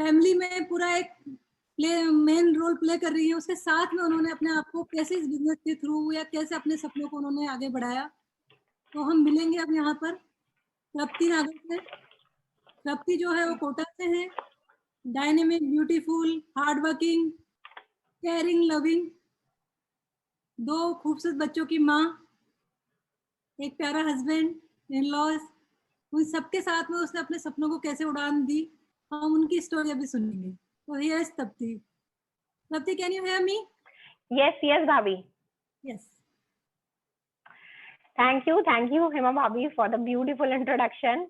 Family में पूरा एक मेन रोल प्ले कर रही हैं, उसके साथ में उन्होंने अपने आप को कैसे इस बिजनेस के थ्रू या कैसे अपने सपनों को उन्होंने आगे बढ़ाया। तो हम मिलेंगे अब यहाँ पर तृप्ति नागर से। तृप्ति जो है वो कोटा से है, dynamic, beautiful, hard working, caring, loving, 2 खूबसूरत बच्चों की माँ, एक प्यारा हस्बैंड, इन लॉज, उन सबके साथ में उसने अपने सपनों को कैसे उड़ान दी, हम उनकी स्टोरी अभी सुनेंगे। तो here is Tripti. Tripti, can you hear me? Yes, Bhabhi. Yes. Thank you, Hema Bhabhi, for the beautiful introduction.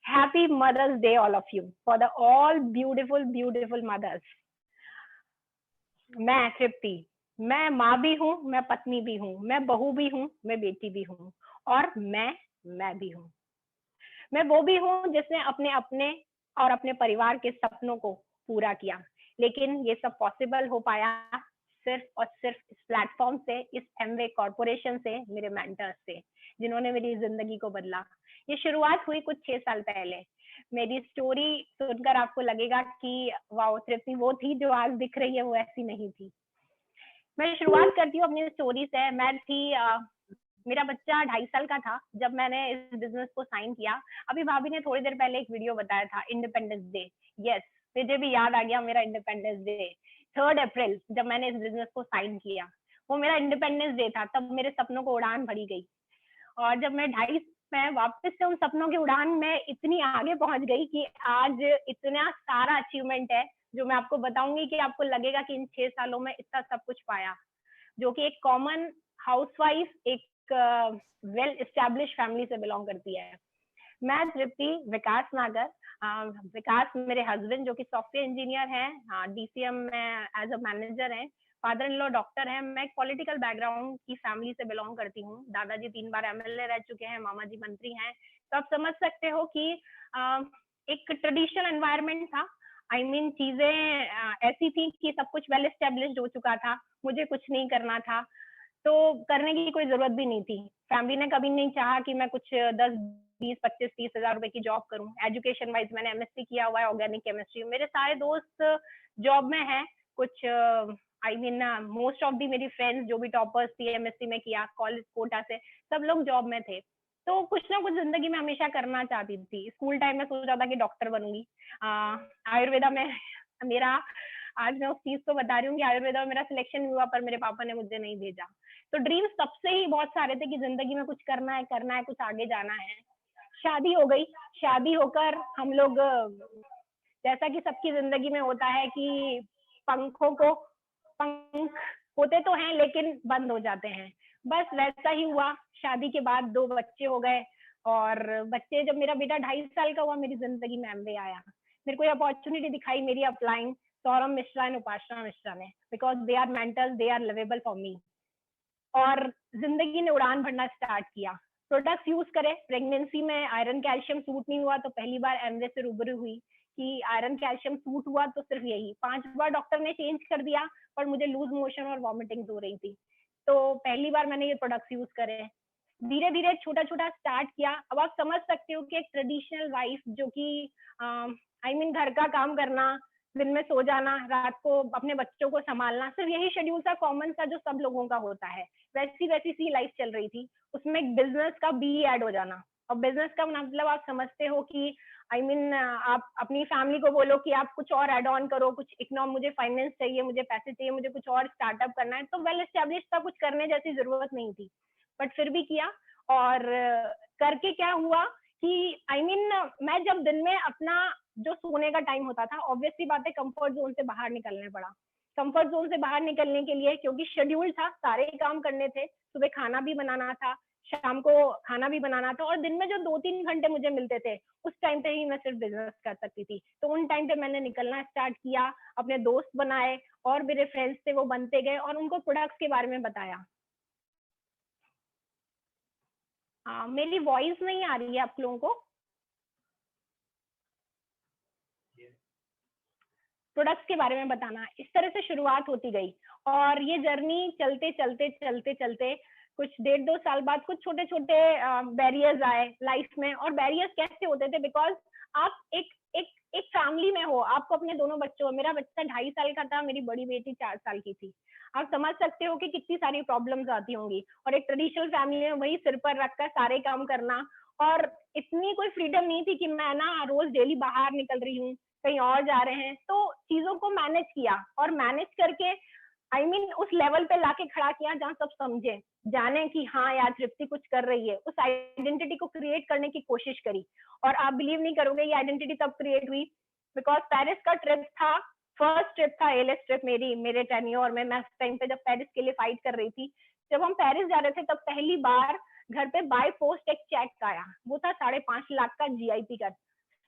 Happy Mother's Day, all of you, for the all beautiful mothers. मैं तृप्ति, मैं माँ भी हूँ, मैं पत्नी भी हूँ, मैं बहू भी हूँ, मैं बेटी भी हूँ, और मैं भी हूँ। मैं वो भी हूँ जिसने अपने अपने और अपने परिवार के सपनों को पूरा किया, लेकिन ये सब पॉसिबल हो पाया सिर्फ और सिर्फ इस प्लेटफॉर्म से, इस एमवे कॉर्पोरेशन से, मेरे मेंटर्स से, जिन्होंने मेरी जिंदगी को बदला। ये शुरुआत हुई कुछ 6 साल पहले। मेरी स्टोरी सुनकर आपको लगेगा कि वाओ, तृप्ति वो थी जो आज दिख रही है, वो ऐसी नहीं थी। मैं शुरुआत करती हूँ अपनी स्टोरी से। मैं थी मेरा बच्चा 2.5 साल का था जब मैंने इस बिजनेस को साइन किया। अभी भाभी ने थोड़ी देर पहले एक वीडियो बताया था, इंडिपेंडेंस डे। यस, मुझे भी याद आ गया मेरा इंडिपेंडेंस डे, 3 अप्रैल, जब मैंने इस बिजनेस को साइन किया। वो मेरा इंडिपेंडेंस डे था, तब मेरे सपनों को उड़ान भरी गई। और जब मैं वापस से उन सपनों की उड़ान में इतनी आगे पहुंच गई कि आज इतना सारा अचीवमेंट है जो मैं आपको बताऊंगी कि आपको लगेगा कि इन 6 सालों में इतना सब कुछ पाया, जो कि एक कॉमन हाउसवाइफ, एक वेल एस्टैब्लिश फैमिली से बिलोंग करती है। मैं तृप्ति, विकास नागर, विकास मेरे हस्बैंड जो कि सॉफ्टवेयर इंजीनियर हैं, डीसीएम में एज अ मैनेजर हैं, फादर इन लॉ डॉक्टर हैं। मैं एक पॉलिटिकल बैकग्राउंड की फैमिली से बिलोंग करती हूँ। दादाजी 3 बार एमएलए रह चुके हैं, मामा जी मंत्री हैं। तो आप समझ सकते हो कि एक ट्रेडिशनल एनवायरनमेंट था। आई मीन चीजें ऐसी थी कि सब कुछ वेल एस्टेब्लिश्ड हो चुका था, मुझे कुछ नहीं करना था, तो करने की कोई जरूरत भी नहीं थी। फैमिली ने कभी नहीं चाहा कि मैं कुछ 10, 20, 25, 30 हजार रुपए की जॉब करूं। एजुकेशन वाइज मैंने एमएससी किया हुआ है ऑर्गेनिक केमिस्ट्री। मेरे सारे दोस्त जॉब में हैं, कुछ I mean most of the मेरी फ्रेंड्स जो भी टॉपर्स थी, एमएससी में किया, कॉलेज कोटा से, सब लोग जॉब में थे। तो कुछ ना कुछ जिंदगी में हमेशा करना चाहती थी। स्कूल टाइम में सोचा था कि डॉक्टर बनूंगी। आयुर्वेदा में मेरा, आज मैं उस चीज को बता रही हूँ कि आयुर्वेदा में मेरा सिलेक्शन हुआ, पर मेरे पापा ने मुझे नहीं भेजा। तो ड्रीम्स तब से ही बहुत सारे थे कि जिंदगी में कुछ करना है, कुछ आगे जाना है। शादी हो गई। शादी होकर हम लोग, जैसा कि सबकी जिंदगी में होता है कि पंख होते तो हैं लेकिन बंद हो जाते हैं, बस वैसा ही हुआ। शादी के बाद 2 बच्चे हो गए, और बच्चे, जब मेरा बेटा 2.5 साल का हुआ, मेरी जिंदगी में एमवे आया। मेरे को ये अपॉर्चुनिटी दिखाई मेरी अपलाइन सौरभ मिश्रा एंड उपासना मिश्रा ने, because they are mentors, they are lovable for me. और जिंदगी ने उड़ान भरना स्टार्ट किया। प्रोडक्ट्स यूज करे। प्रेगनेंसी में आयरन कैल्शियम सूट नहीं हुआ, तो पहली बार एमवे से रूबरू हुई कि आयरन कैल्शियम सूट हुआ तो सिर्फ यही। 5 बार डॉक्टर ने चेंज कर दिया, पर मुझे लूज मोशन और वॉमिटिंग हो रही थी। तो पहली बार मैंने ये प्रोडक्ट्स यूज करे। धीरे धीरे छोटा छोटा स्टार्ट किया। अब आप समझ सकते हो कि एक ट्रेडिशनल वाइफ जो कि आई मीन घर का काम करना, दिन में सो जाना, रात को अपने बच्चों को संभालना, सिर्फ यही शेड्यूल था, कॉमन सा जो सब लोगों का होता है, वैसी सी लाइफ चल रही थी। उसमें एक बिजनेस का बी ऐड हो जाना। और बिजनेस का मतलब आप समझते हो कि आई मीन आप अपनी फैमिली को बोलो कि आप कुछ और एड ऑन करो, कुछ इकोनॉम, मुझे फाइनेंस चाहिए, मुझे पैसे चाहिए, मुझे कुछ और स्टार्टअप करना है। तो वेल एस्टेब्लिश था, कुछ करने जैसी जरूरत नहीं थी, बट फिर भी किया। और करके क्या हुआ कि आई मीन मैं जब दिन में अपना जो सोने का टाइम होता था, ऑब्वियसली बात है कंफर्ट जोन से बाहर निकलने पड़ा। कंफर्ट जोन से बाहर निकलने के लिए, क्योंकि शेड्यूल था, सारे काम करने थे, सुबह खाना भी बनाना था, शाम को खाना भी बनाना था, और दिन में जो 2-3 घंटे मुझे मिलते थे, उस टाइम पे ही मैं सिर्फ बिजनेस कर सकती थी। तो उन टाइम पे मैंने निकलना स्टार्ट किया, अपने दोस्त बनाए, और मेरे फ्रेंड्स थे वो बनते गए, और उनको प्रोडक्ट्स के बारे में बताया। मेरी वॉइस नहीं आ रही है आप लोगों को? प्रोडक्ट्स के बारे में बताना, इस तरह से शुरुआत होती गई। और ये जर्नी चलते चलते चलते चलते कुछ 1.5-2 साल बाद कुछ छोटे छोटे बैरियर्स आए लाइफ में। और बैरियर्स कैसे होते थे? बिकॉज आप एक एक एक फैमिली में हो, आपको अपने दोनों बच्चों, मेरा बच्चा 2.5 साल का था, मेरी बड़ी बेटी 4 साल की थी। आप समझ सकते हो कि कितनी सारी प्रॉब्लम्स आती होंगी, और एक ट्रेडिशनल फैमिली में वही सिर पर रखकर सारे काम करना, और इतनी कोई फ्रीडम नहीं थी कि मैं ना रोज डेली बाहर निकल रही हूँ, कहीं और जा रहे हैं, तो चीजों को मैनेज किया, और मैनेज करके उस लेवल पे लाके खड़ा किया जहाँ सब समझे, जाने कि हाँ यार तृप्ति कुछ कर रही है, उस आइडेंटिटी को क्रिएट करने की कोशिश करी। और आप बिलीव नहीं करोगे, ये आइडेंटिटी तब क्रिएट हुई बिकॉज पेरिस का ट्रिप था, फर्स्ट ट्रिप था, एलएस ट्रिप मेरे टेन्योर में। मैं उस टाइम पे जब पेरिस के लिए फाइट कर रही थी, जब हम पेरिस जा रहे थे, तब पहली बार घर पे बाय पोस्ट एक चेक आया, वो था 5.5 लाख का जीआईपी का।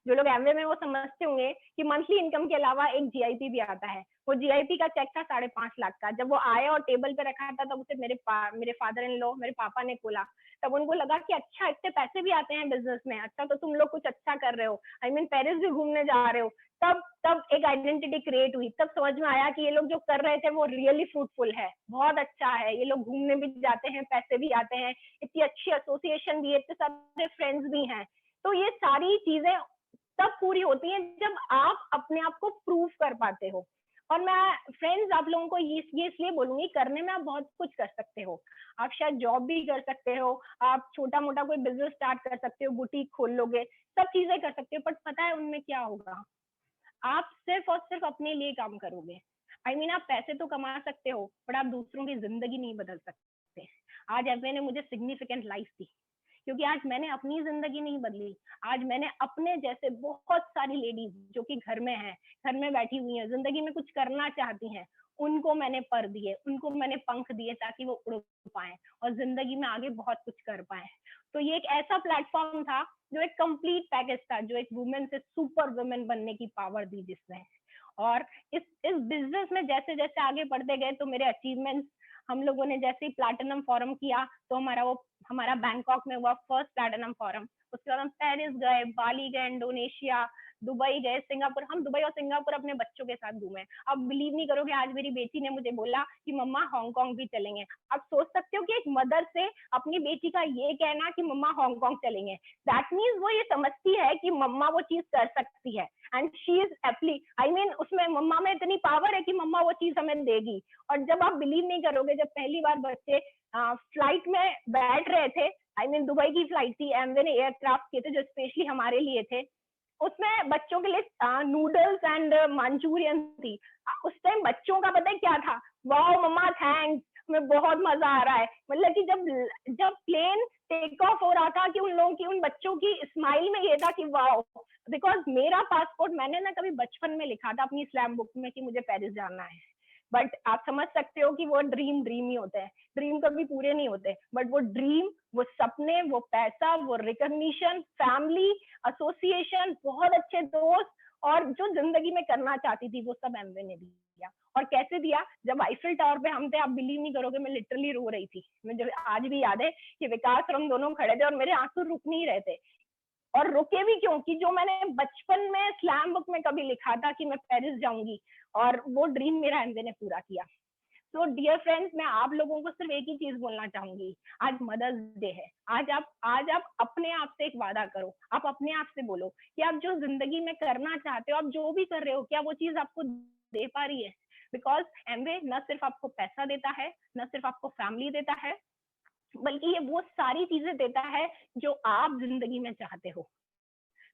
जो लोग एमवे में वो समझते होंगे कि मंथली इनकम के अलावा एक जीआईपी भी आता है, वो जीआईपी का चेक था 5.5 लाख का। जब वो आया और टेबल पे रखा था, तब उसे मेरे फादर इन लॉ, मेरे पापा ने खोला, तब उनको लगा कि अच्छा इतने पैसे भी आते हैं बिजनेस में, अच्छा तो तुम लोग कुछ अच्छा कर रहे हो, पेरिस भी घूमने जा रहे हो। तब तब एक आइडेंटिटी क्रिएट हुई, तब समझ में आया कि ये लोग जो कर रहे थे वो रियली फ्रूटफुल है, बहुत अच्छा है, ये लोग घूमने भी जाते हैं, पैसे भी आते हैं, इतनी अच्छी एसोसिएशन भी है, इतने सारे फ्रेंड्स भी हैं। तो ये सारी चीजें तब पूरी होती हैं जब आप अपने आप को प्रूव कर पाते हो। और मैं फ्रेंड्स आप लोगों को ये इसलिए बोलूंगी, करने में आप बहुत कुछ कर सकते हो। आप शायद जॉब भी कर सकते हो, आप छोटा मोटा कोई बिजनेस स्टार्ट कर सकते हो, बुटीक खोल लोगे, सब चीजें कर सकते हो, बट पता है उनमें क्या होगा, आप सिर्फ और सिर्फ अपने लिए काम करोगे। आप पैसे तो कमा सकते हो, बट आप दूसरों की जिंदगी नहीं बदल सकते। आज एमवे ने मुझे सिग्निफिकेंट लाइफ दी, क्योंकि आज मैंने अपनी जिंदगी नहीं बदली, आज मैंने अपने जैसे बहुत सारी लेडीज जो कि घर में हैं, घर में बैठी हुई हैं, जिंदगी में कुछ करना चाहती हैं, उनको मैंने पर दिए, उनको मैंने पंख दिए, ताकि वो उड़ पाए और जिंदगी में आगे बहुत कुछ कर पाए। तो ये एक ऐसा प्लेटफॉर्म था जो एक कंप्लीट पैकेज था, जो एक वुमेन से सुपर वुमेन बनने की पावर दी जिसने। और इस बिजनेस में जैसे जैसे आगे बढ़ते गए, तो मेरे अचीवमेंट्स, हम लोगों ने जैसे ही प्लैटिनम फोरम किया, तो हमारा बैंकॉक में हुआ फर्स्ट प्लैटिनम फोरम। उसके बाद हम पेरिस गए, बाली गए, इंडोनेशिया, दुबई गए, सिंगापुर। हम दुबई और सिंगापुर अपने बच्चों के साथ घूमे। आप बिलीव नहीं करोगे, आज मेरी बेटी ने मुझे बोला कि मम्मा हांगकांग भी चलेंगे। आप सोच सकते हो कि एक मदर से अपनी बेटी का ये कहना कि मम्मा हांगकांग चलेंगे, दैट मीन्स वो ये समझती है कि मम्मा वो चीज कर सकती है, एंड शी इज एप्ली उसमें मम्मा में इतनी पावर है कि मम्मा वो चीज हमें देगी। और जब आप बिलीव नहीं करोगे, जब पहली बार बच्चे फ्लाइट में बैठ रहे थे, दुबई की फ्लाइट थी, एमवे ने एयरक्राफ्ट किए थे जो स्पेशली हमारे लिए थे, उसमें बच्चों के लिए नूडल्स एंड मंचूरियन थी। उस टाइम बच्चों का पता है क्या था, वाओ मम्मा थैंक्स, हमें बहुत मजा आ रहा है। मतलब कि जब प्लेन टेक ऑफ हो रहा था, कि उन लोगों की, उन बच्चों की स्माइल में ये था कि वाओ, बिकॉज मेरा पासपोर्ट मैंने ना कभी बचपन में लिखा था अपनी स्लैम बुक में कि मुझे पेरिस जाना है, बट आप समझ सकते हो कि वो ड्रीम ही होते हैं, ड्रीम कभी पूरे नहीं होते, बट वो ड्रीम, वो सपने, वो पैसा, वो रिकॉग्निशन, फैमिली, एसोसिएशन, बहुत अच्छे दोस्त, और जो जिंदगी में करना चाहती थी, वो सब एमवे ने दिया। और कैसे दिया, जब आईफिल टावर पे हम थे, आप बिलीव नहीं करोगे, मैं लिटरली रो रही थी। मुझे आज भी याद है कि विकास और हम दोनों खड़े थे, और मेरे आंसू रुक नहीं रहे थे। और रुके भी क्यों, कि जो मैंने बचपन में स्लैम बुक में कभी लिखा था कि मैं पेरिस जाऊंगी, और वो ड्रीम मेरा एमवे ने पूरा किया। तो डियर फ्रेंड्स, मैं आप लोगों को सिर्फ एक ही चीज बोलना चाहूंगी, आज मदर्स डे है। आज आप अपने आप से एक वादा करो, आप अपने आप से बोलो कि आप जो जिंदगी में करना चाहते हो, आप जो भी कर रहे हो, क्या वो चीज आपको दे पा रही है। बिकॉज एमवे न सिर्फ आपको पैसा देता है, न सिर्फ आपको फैमिली देता है, बल्कि ये वो सारी चीजें देता है जो आप जिंदगी में चाहते हो।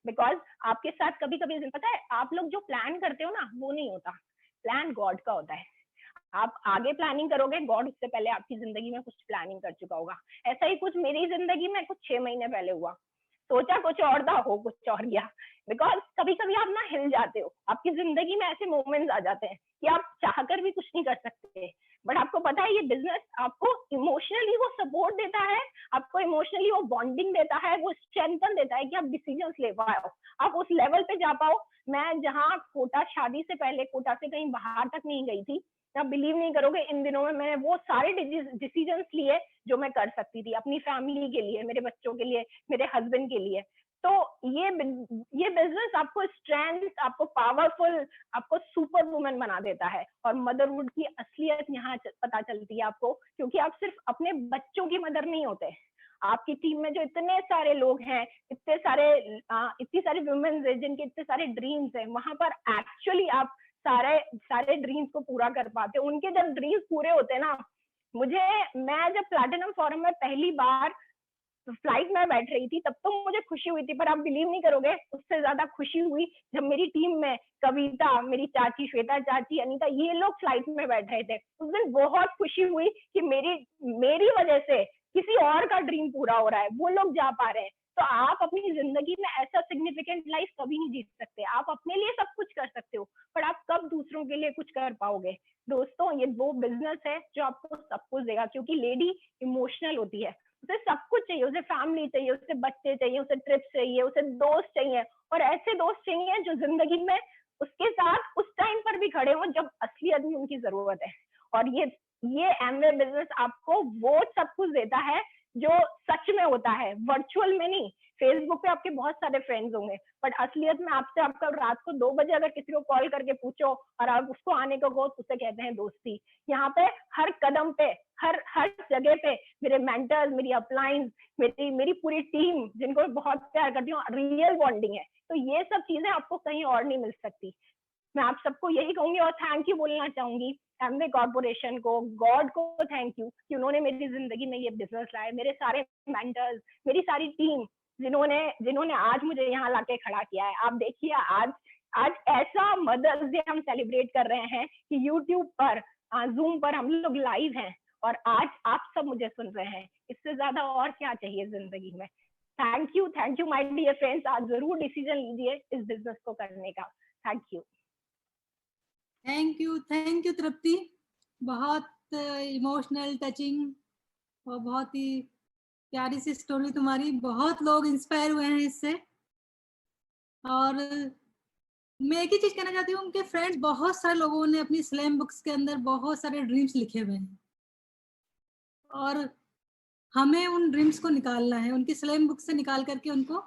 बिकॉज आपके साथ कभी कभी पता है, आप लोग जो प्लान करते हो ना, वो नहीं होता, प्लान गॉड का होता है। आप आगे प्लानिंग करोगे, गॉड उससे पहले आपकी जिंदगी में कुछ प्लानिंग कर चुका होगा। ऐसा ही कुछ मेरी जिंदगी में कुछ 6 महीने पहले हुआ। सोचा कुछ और था, हो कुछ और गया। बिकॉज कभी कभी आप ना हिल जाते हो, आपकी जिंदगी में ऐसे मोमेंट्स आ जाते हैं कि आप चाहकर भी कुछ नहीं कर सकते, बट आपको पता है ये बिजनेस आपको इमोशनली वो सपोर्ट देता है, आपको इमोशनली वो बॉन्डिंग देता है, वो स्ट्रेंथन देता है कि आप डिसीजंस ले पाओ, आप उस लेवल पे जा पाओ। मैं जहाँ कोटा, शादी से पहले कोटा से कहीं बाहर तक नहीं गई थी, आप बिलीव नहीं करोगे, इन दिनों में मैंने वो सारे डिसीजंस लिए जो मैं कर सकती थी अपनी फैमिली के लिए, मेरे बच्चों के लिए, मेरे हस्बैंड के लिए। तो ये बिजनेस आपको स्ट्रेंथ, आपको पावरफुल, आपको सुपर वुमन बना देता है। और मदरहुड की असलियत यहाँ पता चलती है आपको, क्योंकि आप सिर्फ अपने बच्चों की मदर नहीं होते, आपकी टीम में जो इतने सारे लोग हैं, इतनी सारी वुमेन्स हैं जिनके इतने सारे ड्रीम्स हैं, वहां पर एक्चुअली आप सारे सारे ड्रीम्स को पूरा कर पाते हो। उनके जब ड्रीम्स पूरे होते हैं ना, मैं जब प्लैटिनम फोरम में पहली बार फ्लाइट में बैठ रही थी, तब तो मुझे खुशी हुई थी, पर आप बिलीव नहीं करोगे, उससे ज्यादा खुशी हुई जब मेरी टीम में कविता, मेरी चाची श्वेता चाची, अनीता, ये लोग फ्लाइट में बैठ रहे थे। उस दिन बहुत खुशी हुई कि मेरी वजह से किसी और का ड्रीम पूरा हो रहा है, वो लोग जा पा रहे हैं। तो आप अपनी जिंदगी में ऐसा सिग्निफिकेंट लाइफ कभी नहीं जी सकते। आप अपने लिए सब कुछ कर सकते हो, पर आप कब दूसरों के लिए कुछ कर पाओगे? दोस्तों, ये वो बिजनेस है जो आपको सब कुछ देगा, क्योंकि लेडी इमोशनल होती है, उसे सब कुछ चाहिए, उसे फैमिली चाहिए, उसे बच्चे चाहिए, उसे ट्रिप चाहिए, उसे दोस्त चाहिए, और ऐसे दोस्त चाहिए जो जिंदगी में उसके साथ उस टाइम पर भी खड़े हों जब असलियत में उनकी जरूरत है। और ये एमवे बिजनेस आपको वो सब कुछ देता है जो सच में होता है, वर्चुअल में नहीं। फेसबुक पे आपके बहुत सारे फ्रेंड्स होंगे, बट असलियत में आपका रात को 2 बजे अगर किसी को कॉल करके पूछो और आप उसको आने को कहो, उसे कहते हैं दोस्ती। यहाँ पे हर कदम पे, हर जगह पे मेरे मेंटर्स, मेरी अपलाइंस, मेरी पूरी टीम, जिनको मैं बहुत प्यार करती हूँ, रियल बॉन्डिंग है। तो ये सब चीजें आपको कहीं और नहीं मिल सकती। मैं आप सबको यही कहूंगी, और थैंक यू बोलना चाहूंगी एमवे कॉर्पोरेशन को, गॉड को थैंक यू कि उन्होंने मेरी जिंदगी में ये बिजनेस लाया, मेरे सारे मेंटर्स, मेरी सारी टीम, जिन्होंने आज मुझे यहाँ लाके खड़ा किया है। आप देखिए, आज ऐसा मदर्स डे हम सेलिब्रेट कर रहे हैं कि यूट्यूब पर, जूम पर हम लोग लाइव हैं, और आज आप सब मुझे सुन रहे हैं। इससे ज्यादा और क्या चाहिए जिंदगी में? Thank you my dear friends. आज जरूर डिसीजन लीजिए इस बिजनेस को करने का। Thank you. Thank you Tripti, बहुत इमोशनल, टचिंग और बहुत ही प्यारी सी स्टोरी तुम्हारी। बहुत लोग इंस्पायर हुए हैं इससे। और मैं एक ही चीज कहना चाहती हूँ, उनके फ्रेंड्स, बहुत सारे लोगों ने अपनी स्लैम बुक्स के अंदर बहुत सारे ड्रीम्स लिखे हुए हैं, और हमें उन ड्रीम्स को निकालना है, उनकी स्लैम बुक से निकाल करके उनको